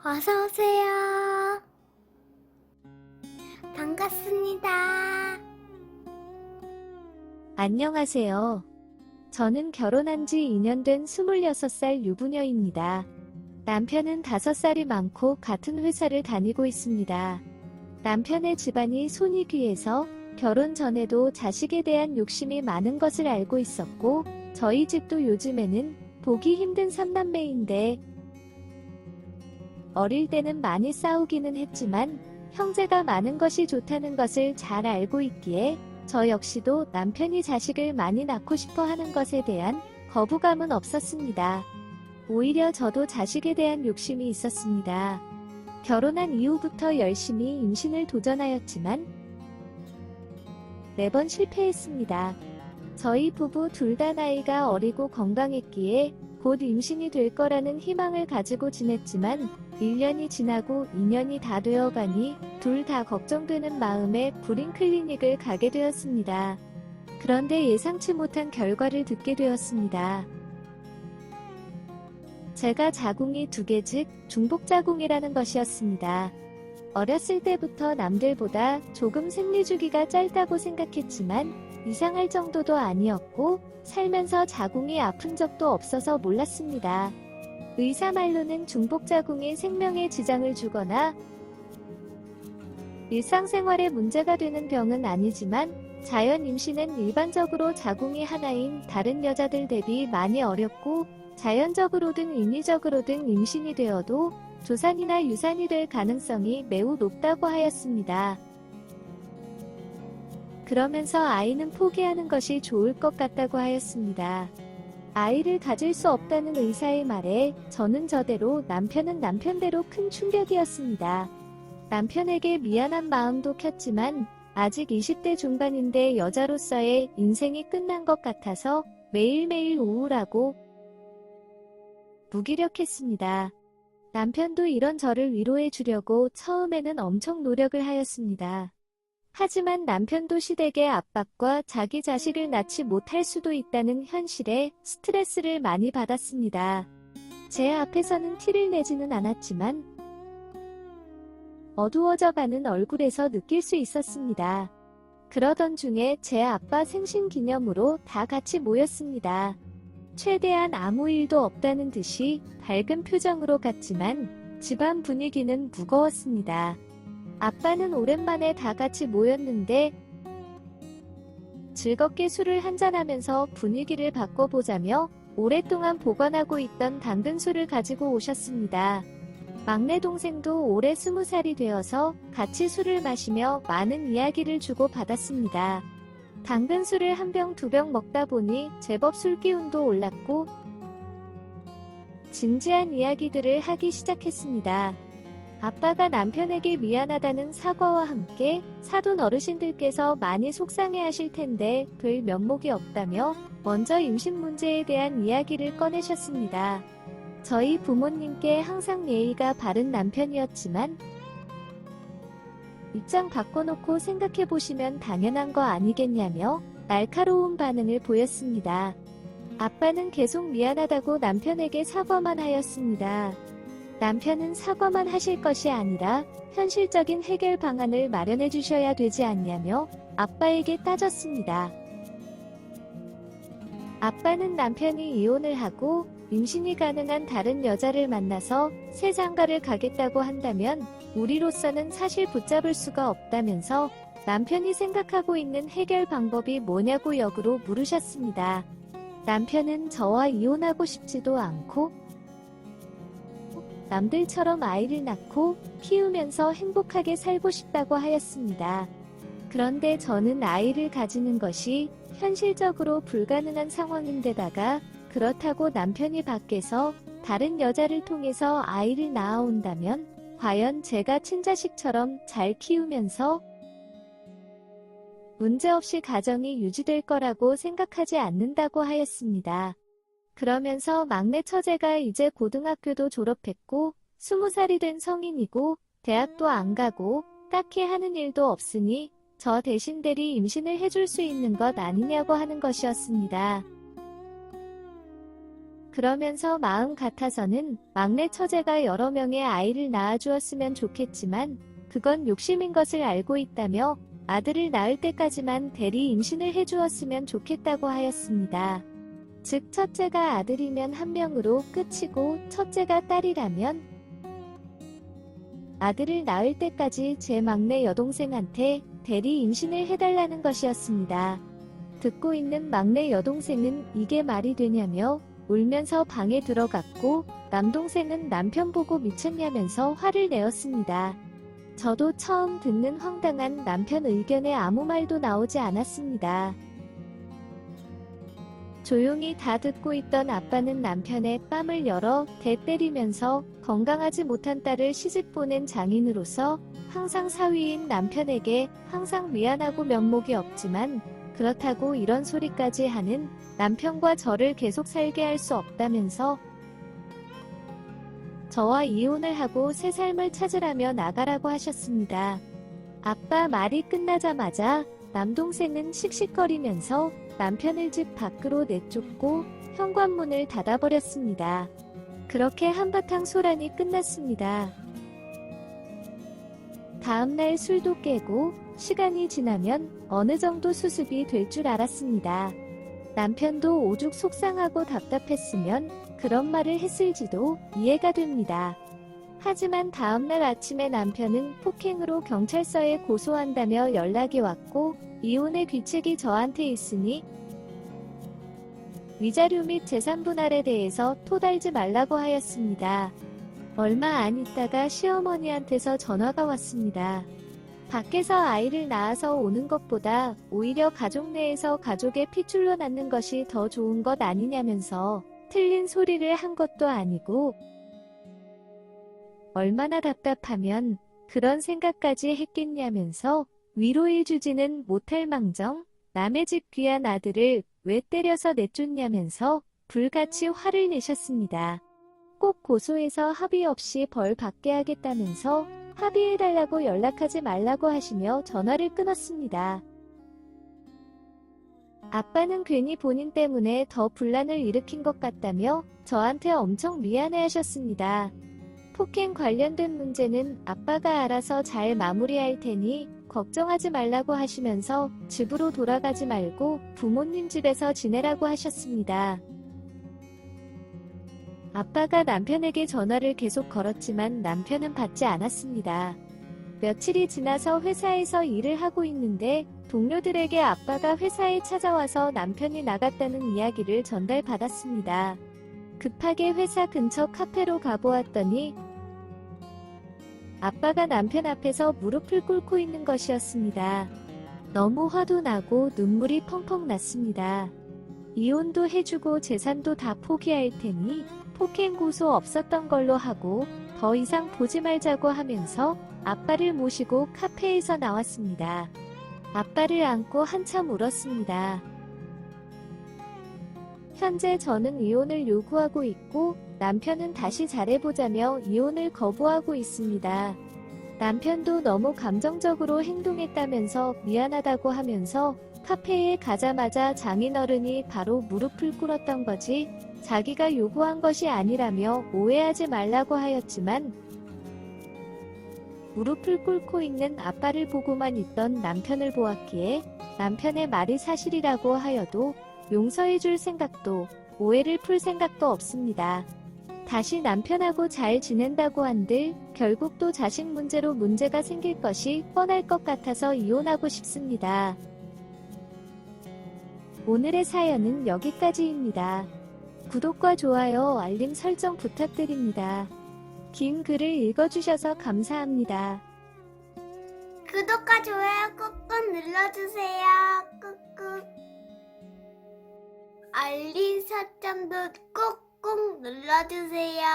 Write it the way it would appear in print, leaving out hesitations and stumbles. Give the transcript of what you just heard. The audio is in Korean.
어서오세요. 반갑습니다. 안녕하세요. 저는 결혼한 지 2년 된 26살 유부녀입니다. 남편은 5살이 많고 같은 회사를 다니고 있습니다. 남편의 집안이 손이 귀해서 결혼 전에도 자식에 대한 욕심이 많은 것을 알고 있었고, 저희 집도 요즘에는 보기 힘든 3남매인데, 어릴 때는 많이 싸우기는 했지만 형제가 많은 것이 좋다는 것을 잘 알고 있기에 저 역시도 남편이 자식을 많이 낳고 싶어 하는 것에 대한 거부감은 없었습니다. 오히려 저도 자식에 대한 욕심이 있었습니다. 결혼한 이후부터 열심히 임신을 도전하였지만 4번 실패했습니다. 저희 부부 둘 다 나이가 어리고 건강했기에 곧 임신이 될 거라는 희망을 가지고 지냈지만 1년이 지나고 2년이 다 되어가니 둘 다 걱정되는 마음에 불임 클리닉을 가게 되었습니다. 그런데 예상치 못한 결과를 듣게 되었습니다. 제가 자궁이 2개 즉 중복자궁이라는 것이었습니다. 어렸을 때부터 남들보다 조금 생리주기가 짧다고 생각했지만 이상할 정도도 아니었고 살면서 자궁이 아픈 적도 없어서 몰랐습니다. 의사 말로는 중복자궁이 생명에 지장을 주거나 일상생활에 문제가 되는 병은 아니지만 자연 임신은 일반적으로 자궁이 하나인 다른 여자들 대비 많이 어렵고 자연적으로든 인위적으로든 임신이 되어도 조산이나 유산이 될 가능성이 매우 높다고 하였습니다. 그러면서 아이는 포기하는 것이 좋을 것 같다고 하였습니다. 아이를 가질 수 없다는 의사의 말에 저는 저대로 남편은 남편대로 큰 충격이었습니다. 남편에게 미안한 마음도 켰지만 아직 20대 중반인데 여자로서의 인생이 끝난 것 같아서 매일매일 우울하고 무기력했습니다. 남편도 이런 저를 위로해 주려고 처음에는 엄청 노력을 하였습니다. 하지만 남편도 시댁의 압박과 자기 자식을 낳지 못할 수도 있다는 현실에 스트레스를 많이 받았습니다. 제 앞에서는 티를 내지는 않았지만 어두워져가는 얼굴에서 느낄 수 있었습니다. 그러던 중에 제 아빠 생신 기념으로 다 같이 모였습니다. 최대한 아무 일도 없다는 듯이 밝은 표정으로 갔지만 집안 분위기는 무거웠습니다. 아빠는 오랜만에 다 같이 모였는데 즐겁게 술을 한잔하면서 분위기를 바꿔보자며 오랫동안 보관하고 있던 당근술을 가지고 오셨습니다. 막내 동생도 올해 20살이 되어서 같이 술을 마시며 많은 이야기를 주고받았습니다. 당근술을 1병 2병 먹다 보니 제법 술기운도 올랐고 진지한 이야기들을 하기 시작했습니다. 아빠가 남편에게 미안하다는 사과와 함께 사돈 어르신들께서 많이 속상해하실 텐데 별 면목이 없다며 먼저 임신 문제에 대한 이야기를 꺼내셨습니다. 저희 부모님께 항상 예의가 바른 남편이었지만 입장 바꿔놓고 생각해보시면 당연한 거 아니겠냐며 날카로운 반응을 보였습니다. 아빠는 계속 미안하다고 남편에게 사과만 하였습니다. 남편은 사과만 하실 것이 아니라 현실적인 해결 방안을 마련해 주셔야 되지 않냐며 아빠에게 따졌습니다. 아빠는 남편이 이혼을 하고 임신이 가능한 다른 여자를 만나서 새 장가를 가겠다고 한다면 우리로서는 사실 붙잡을 수가 없다면서 남편이 생각하고 있는 해결 방법이 뭐냐고 역으로 물으셨습니다. 남편은 저와 이혼하고 싶지도 않고 남들처럼 아이를 낳고 키우면서 행복하게 살고 싶다고 하였습니다. 그런데 저는 아이를 가지는 것이 현실적으로 불가능한 상황인데다가 그렇다고 남편이 밖에서 다른 여자를 통해서 아이를 낳아온다면 과연 제가 친자식처럼 잘 키우면서 문제없이 가정이 유지될 거라고 생각하지 않는다고 하였습니다. 그러면서 막내 처제가 이제 고등학교도 졸업했고 20살이 된 성인이고 대학도 안 가고 딱히 하는 일도 없으니 저 대신 대리 임신을 해줄 수 있는 것 아니냐고 하는 것이었습니다. 그러면서 마음 같아서는 막내 처제가 여러 명의 아이를 낳아주었으면 좋겠지만 그건 욕심인 것을 알고 있다며 아들을 낳을 때까지만 대리 임신을 해주었으면 좋겠다고 하였습니다. 즉 첫째가 아들이면 한 명으로 끝이고 첫째가 딸이라면 아들을 낳을 때까지 제 막내 여동생한테 대리 임신을 해달라는 것이었습니다. 듣고 있는 막내 여동생은 이게 말이 되냐며 울면서 방에 들어갔고 남동생은 남편 보고 미쳤냐면서 화를 내었습니다. 저도 처음 듣는 황당한 남편 의견에 아무 말도 나오지 않았습니다. 조용히 다 듣고 있던 아빠는 남편의 뺨을 열어 대 때리면서 건강하지 못한 딸을 시집 보낸 장인으로서 항상 사위인 남편에게 항상 미안하고 면목이 없지만 그렇다고 이런 소리까지 하는 남편과 저를 계속 살게 할 수 없다면서 저와 이혼을 하고 새 삶을 찾으라며 나가라고 하셨습니다. 아빠 말이 끝나자마자 남동생은 씩씩거리면서 남편을 집 밖으로 내쫓고 현관문을 닫아버렸습니다. 그렇게 한바탕 소란이 끝났습니다. 다음날 술도 깨고 시간이 지나면 어느 정도 수습이 될 줄 알았습니다. 남편도 오죽 속상하고 답답했으면 그런 말을 했을지도 이해가 됩니다. 하지만 다음날 아침에 남편은 폭행으로 경찰서에 고소한다며 연락이 왔고 이혼의 귀책이 저한테 있으니 위자료 및 재산 분할에 대해서 토달지 말라고 하였습니다. 얼마 안 있다가 시어머니한테서 전화가 왔습니다. 밖에서 아이를 낳아서 오는 것보다 오히려 가족 내에서 가족의 핏줄로 낳는 것이 더 좋은 것 아니냐면서 틀린 소리를 한 것도 아니고 얼마나 답답하면 그런 생각까지 했겠냐면서 위로해주지는 못할 망정 남의 집 귀한 아들을 왜 때려서 내쫓냐면서 불같이 화를 내셨습니다. 꼭 고소해서 합의 없이 벌 받게 하겠다면서 합의해달라고 연락하지 말라고 하시며 전화를 끊었습니다. 아빠는 괜히 본인 때문에 더 분란을 일으킨 것 같다며 저한테 엄청 미안해하셨습니다. 폭행 관련된 문제는 아빠가 알아서 잘 마무리할 테니 걱정하지 말라고 하시면서 집으로 돌아가지 말고 부모님 집에서 지내라고 하셨습니다. 아빠가 남편에게 전화를 계속 걸었지만 남편은 받지 않았습니다. 며칠이 지나서 회사에서 일을 하고 있는데 동료들에게 아빠가 회사에 찾아와서 남편이 나갔다는 이야기를 전달받았습니다. 급하게 회사 근처 카페로 가보았더니 아빠가 남편 앞에서 무릎을 꿇고 있는 것이었습니다. 너무 화도 나고 눈물이 펑펑 났습니다. 이혼도 해주고 재산도 다 포기할 테니 폭행 고소 없었던 걸로 하고 더 이상 보지 말자고 하면서 아빠를 모시고 카페에서 나왔습니다. 아빠를 안고 한참 울었습니다. 현재 저는 이혼을 요구하고 있고 남편은 다시 잘해보자며 이혼을 거부하고 있습니다. 남편도 너무 감정적으로 행동했다면서 미안하다고 하면서 카페에 가자마자 장인어른이 바로 무릎을 꿇었던 거지 자기가 요구한 것이 아니라며 오해하지 말라고 하였지만 무릎을 꿇고 있는 아빠를 보고만 있던 남편을 보았기에 남편의 말이 사실이라고 하여도 용서해줄 생각도 오해를 풀 생각도 없습니다. 다시 남편하고 잘 지낸다고 한들 결국 또 자식 문제로 문제가 생길 것이 뻔할 것 같아서 이혼하고 싶습니다. 오늘의 사연은 여기까지입니다. 구독과 좋아요, 알림 설정 부탁드립니다. 긴 글을 읽어주셔서 감사합니다. 구독과 좋아요 꾹꾹 눌러주세요. 꾹꾹. 알림 설정도 꾹꾹 눌러주세요.